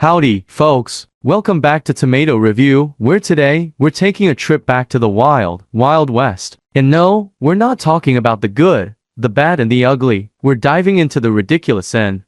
Howdy, folks. Welcome back to Tomato Review, where today, we're taking a trip back to the wild, Wild West. And no, we're not talking about the good, the bad and the ugly. We're diving into the ridiculous and,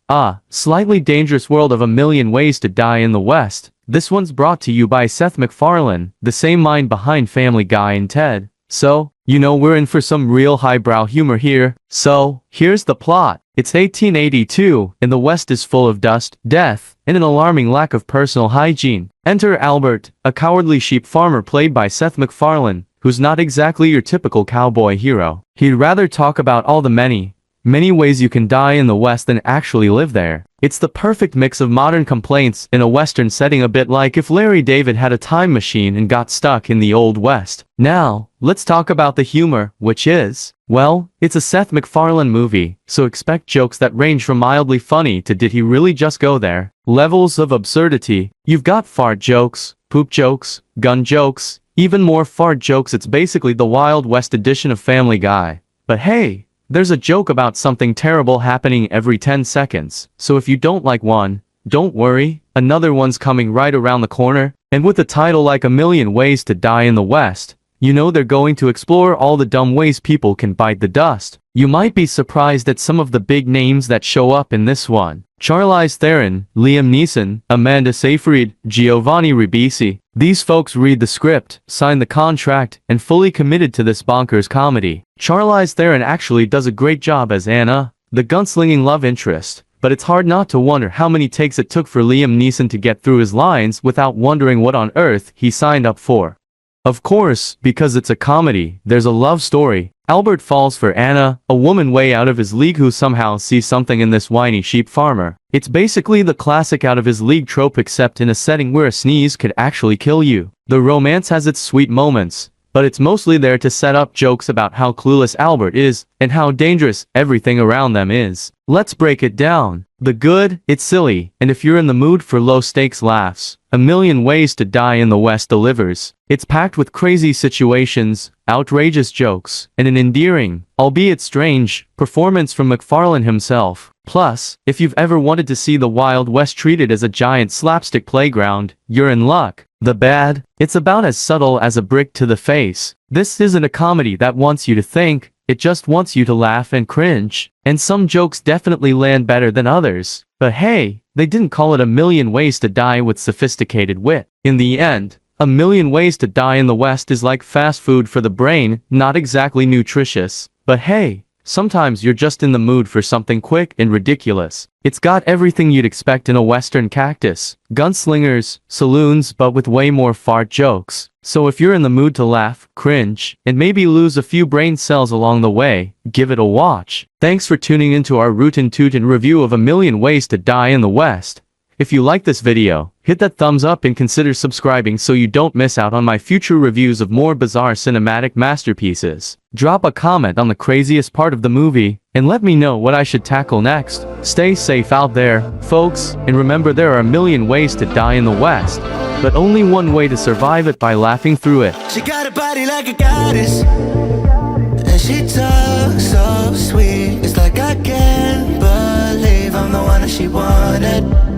slightly dangerous world of A Million Ways to Die in the West. This one's brought to you by Seth MacFarlane, the same mind behind Family Guy and Ted. So, you know we're in for some real highbrow humor here. So, here's the plot. It's 1882, and the West is full of dust, death, and an alarming lack of personal hygiene. Enter Albert, a cowardly sheep farmer played by Seth MacFarlane, who's not exactly your typical cowboy hero. He'd rather talk about all the many ways you can die in the West than actually live there. It's the perfect mix of modern complaints in a Western setting, a bit like if Larry David had a time machine and got stuck in the Old West. Now, let's talk about the humor, which is, well, it's a Seth MacFarlane movie, so expect jokes that range from mildly funny to did he really just go there? Levels of absurdity. You've got fart jokes, poop jokes, gun jokes, even more fart jokes. It's basically the Wild West edition of Family Guy. But hey, there's a joke about something terrible happening every 10 seconds, so if you don't like one, don't worry, another one's coming right around the corner. And with a title like A Million Ways to Die in the West, you know they're going to explore all the dumb ways people can bite the dust. You might be surprised at some of the big names that show up in this one. Charlize Theron, Liam Neeson, Amanda Seyfried, Giovanni Ribisi. These folks read the script, sign the contract, and fully committed to this bonkers comedy. Charlize Theron actually does a great job as Anna, the gunslinging love interest, but it's hard not to wonder how many takes it took for Liam Neeson to get through his lines without wondering what on earth he signed up for. Of course, because it's a comedy, there's a love story. Albert falls for Anna, a woman way out of his league who somehow sees something in this whiny sheep farmer. It's basically the classic out of his league trope, except in a setting where a sneeze could actually kill you. The romance has its sweet moments, but it's mostly there to set up jokes about how clueless Albert is, and how dangerous everything around them is. Let's break it down. The good, it's silly, and if you're in the mood for low-stakes laughs, A Million Ways to Die in the West delivers. It's packed with crazy situations, outrageous jokes, and an endearing, albeit strange, performance from MacFarlane himself. Plus, if you've ever wanted to see the Wild West treated as a giant slapstick playground, you're in luck. The bad, it's about as subtle as a brick to the face. This isn't a comedy that wants you to think, it just wants you to laugh and cringe. And some jokes definitely land better than others. But hey, they didn't call it A Million Ways to Die with sophisticated wit. In the end, A Million Ways to Die in the West is like fast food for the brain, not exactly nutritious. But hey, sometimes you're just in the mood for something quick and ridiculous. It's got everything you'd expect in a Western cactus. Gunslingers, saloons, but with way more fart jokes. So if you're in the mood to laugh, cringe, and maybe lose a few brain cells along the way, give it a watch. Thanks for tuning into our rootin' tootin' review of A Million Ways to Die in the West. If you like this video, hit that thumbs up and consider subscribing so you don't miss out on my future reviews of more bizarre cinematic masterpieces. Drop a comment on the craziest part of the movie, and let me know what I should tackle next. Stay safe out there, folks, and remember there are a million ways to die in the West, but only one way to survive it: by laughing through it. She got a body like a goddess, and she talks so sweet. It's like I can't believe I'm the one that she wanted.